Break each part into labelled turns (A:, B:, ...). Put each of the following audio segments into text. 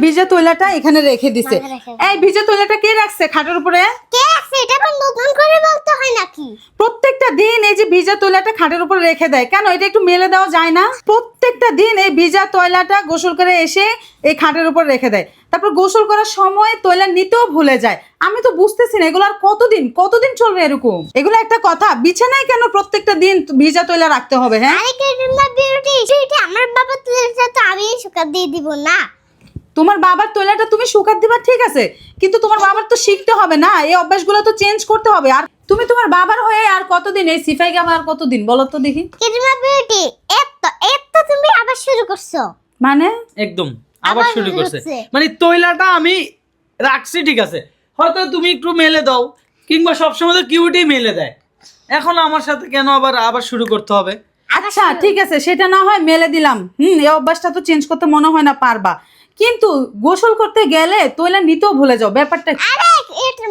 A: ভিজা তৈলাটা এখানে রেখে দিছে। এই ভিজা তৈলাটা কে রাখছে খাটের উপরে?
B: কে রাখছে? এটা তো নতুন করে বলতে হয় নাকি?
A: প্রত্যেকটা দিন এই যে ভিজা তৈলাটা খাটের উপরে রেখে দেয় কেন? এটা একটু মেলে দেওয়া যায় না? প্রত্যেকটা দিন এই ভিজা তৈলাটা গোসল করে এসে এই খাটের উপর রেখে দেয়, তারপর গোসল করার সময় তৈলা নিতেও ভুলে যায়। আমি তো বুঝতেছি না এগুলো আর কতদিন চলবে এরকম? এগুলো একটা কথা? বিছানায় কেন প্রত্যেকটা দিন ভিজা তৈলা রাখতে হবে? হ্যাঁ,
B: আরে কেডমা বিউটি, সেটা আমার বাবা তৈলাটা তো আমি শুকা দিয়ে দিব না।
A: তোমার বাবার তৈলাটা তুমি শুকাত দিবা ঠিক আছে, কিন্তু তোমার বাবার তো শিখতে হবে না, এই অভ্যাসগুলো তো চেঞ্জ করতে হবে। আর তুমি তোমার বাবার হয়ে আর কতদিন এই সিফাই গামা আর কতদিন বলো তো দেখি?
B: কেডমা বিউটি, এত তুমি আবার শুরু করছো
A: মানে
C: একদম আবার শুরু করছে।
B: হচ্ছে।
C: মানে তৈলাটা আমি রাখছি ঠিক আছে, হয়তো তুমি একটু মেলে দাও, কিংবা সবসময় তো কিউটি মেলে দেয়, এখন আমার সাথে কেন আবার শুরু করতে হবে?
A: আচ্ছা ঠিক আছে, সেটা না হয় মেলে দিলাম। এই অভ্যাসটা তো চেঞ্জ করতে মনে হয় না পারবা, কিন্তু গোসল করতে গেলে তৈলা নিতেও ভুলে যাও, ব্যাপারটা কি?
B: আরে এটা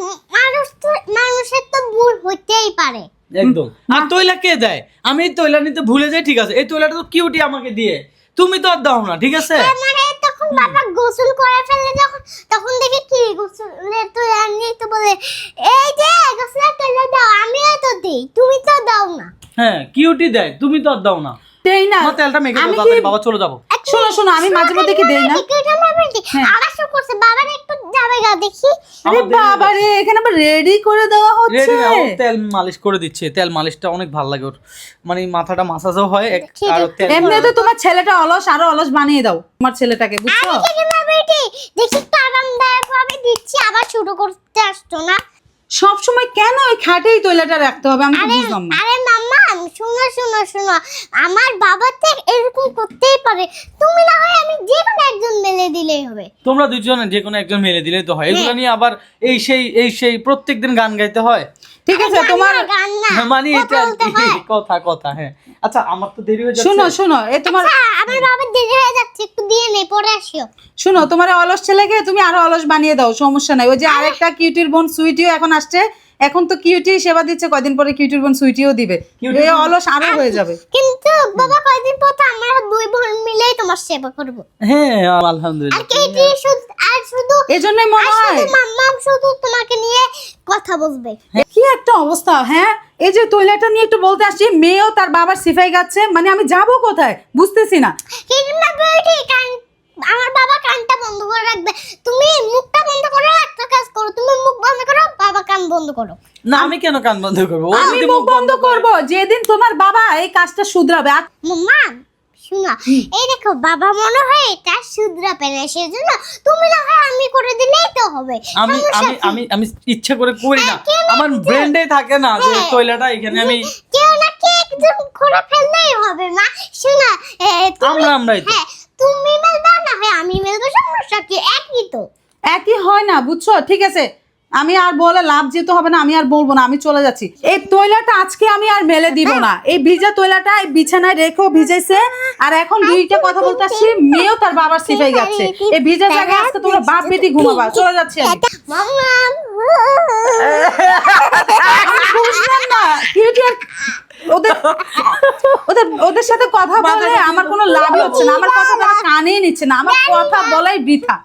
B: মানুষের তো ভুল হইতেই পারে।
C: একদম। আর তৈলা কে দেয়? আমি এই তৈলা নিতে ভুলে যাই ঠিক আছে, এই তৈলাটা তো কিউটি আমাকে দিয়ে, তুমি তো আর দাও না ঠিক আছে।
B: মানে তখন বাবা গোসল করে ফেলে তখন দেখি কি গোসলের তো আনি তো বলে এই যে গোসলের তৈলা দাও, আমিও তো দেই, তুমি তো দাও না।
C: হ্যাঁ কিউটি দেয়, তুমি তো আর দাও না।
A: দেই না।
C: মা তেলটা মেখে দাও
A: আমি
C: তাড়াতাড়ি,
A: কি-
C: বাবা চলে যাবো।
A: শোনো আমি মাঝে মধ্যে কি দেই না? হ্যাঁ।
B: আবার শুরু করছে, বাবার একটু যাবে গা দেখি।
A: আরে
C: আমার দেরি হয়ে
A: বাবা রে, এখানে আবার রেডি করে দেওয়া হচ্ছে।
C: রেডি না, ও তেল মালিশ করে দিচ্ছে, তেল মালিশটা অনেক ভালো লাগে ওর, মানে মাথাটা মাসাজও হয় আর ওর তেল
A: এমনি তো তোমার ছেলেটা অলস, আরো অলস বানিয়ে দাও তোমার ছেলেটাকে, বুঝছো?
B: দেখি তো আরামদায়ক ভাবে দিচ্ছি, আবার শুরু করতে আসতো না।
A: সব সময় কেন ওই খাটেই তৈলাটা রাখতে হবে? আমি তো বুঝলাম না।
B: আরে মাম্মা, শোনো, আমার বাবা তো এরকম করতেই পারে, তুমি না হয় আমি যে কোনো একজন মেলে দিলেই হবে।
C: তোমরা দুজনে যে কোনো একজন মেলে দিলেই তো হয়, এগুলো নিয়ে আবার এই সেই প্রত্যেকদিন গান গাইতে হয়।
A: ঠিক আছে তোমার,
B: গান না,
C: মানে এটা আর
B: বলতে
C: কি,
B: হয়।
C: কথা হ্যাঁ। আচ্ছা আমার তো দেরি হয়ে যাচ্ছে।
A: শোনো এ তোমার,
B: আমার বাবার দেরি হয়ে যাচ্ছে, একটু দিয়ে নে, পরে আসিও।
A: শোনো তোমার এই অলস ছেলেকে তুমি আরো অলস বানিয়ে দাও, সমস্যা নাই। ওই যে আরেকটা কিউটির বোন সুইটিও এখন আসছে, এখন তো কিউটি সেবা দিচ্ছে, কয়দিন পরে কিউটির বোন সুইটিও দিবে, এই অলস আরো হয়ে যাবে।
B: কিন্তু বাবা কয়দিন পর তো আমরা দুই বোন মিলেই তোমার সেবা করব।
C: হ্যাঁ
B: আর
C: আলহামদুলিল্লাহ।
B: কেটি শুধু
A: এজন্যই মনে হয়
B: মাম্মা শুধু তোমাকে নিয়ে কথা বলবে।
A: কি একটা অবস্থা। হ্যাঁ, এই যে তৈলাটা নিয়ে একটু বলতে আসছি, মেয়েও তার বাবার সিফাই গাচ্ছে, মানে আমি যাব কোথায় বুঝতেছি না।
B: কিংবা বেটি আমার বাবা কানটা বন্ধ করে রাখবে, তুমি মুখটা বন্ধ করো, একটা কাজ করো, তুমি মুখ বন্ধ করো, বাবা কান বন্ধ করো।
C: না আমি কেন কান বন্ধ করবো? ও
A: আমি
C: যদি
A: মুখ বন্ধ করব যেদিন তোমার বাবা এই কাজটা শুধরাবে। আর
B: মাম্মা শোনা, এই দেখো বাবা মনে হয় এটা শুধরাবে না, সেজন্য তুমি না হয় আমি করে দিলেই তো হবে।
C: আমি
B: সমস্যা
C: আমি
B: কি?
C: আমি আমি ইচ্ছা করে করি না,
B: কেন
C: আমার ব্রেন্ডে থাকে না যে
B: হ্যাঁ।
C: তৈলাটা এখানে আমি।
B: কেউ না কে একজন করে ফেললেই হবে মা। শোনা,
C: আমরাই তো।
B: হ্যাঁ তুমি মেলবা না হয় আমি মেলবো, সমস্যা কি? একই তো।
A: একই হয় না, বুঝছো? ঠিক আছে, আমি আর বলে লাভ যেতে হবে না, আমি আর বলবো না, আমি চলে যাচ্ছি। এই তৈলাটা আজকে আমি আর মেলে দিব না। এই ভিজা তৈলাটা এই বিছানায় রেখেও ভিজাইছে, আর এখন দুইটা কথা বলতে আসছি, মেয়েও তার বাবার সিফাই যাচ্ছে। এই ভিজা জায়গায় আজকে তোমরা বাপ বেটি ঘুমাবা, চলে যাচ্ছি আমি।
B: মাম্মা
A: আমি বুঝলাম না কিউটি আর ওদের ওদের ওদের সাথে কথা বলে আমার কোনো লাভই হচ্ছে না, আমার কথা তারা কানেই নিচ্ছে না, আমার কথা বলাই বৃথা।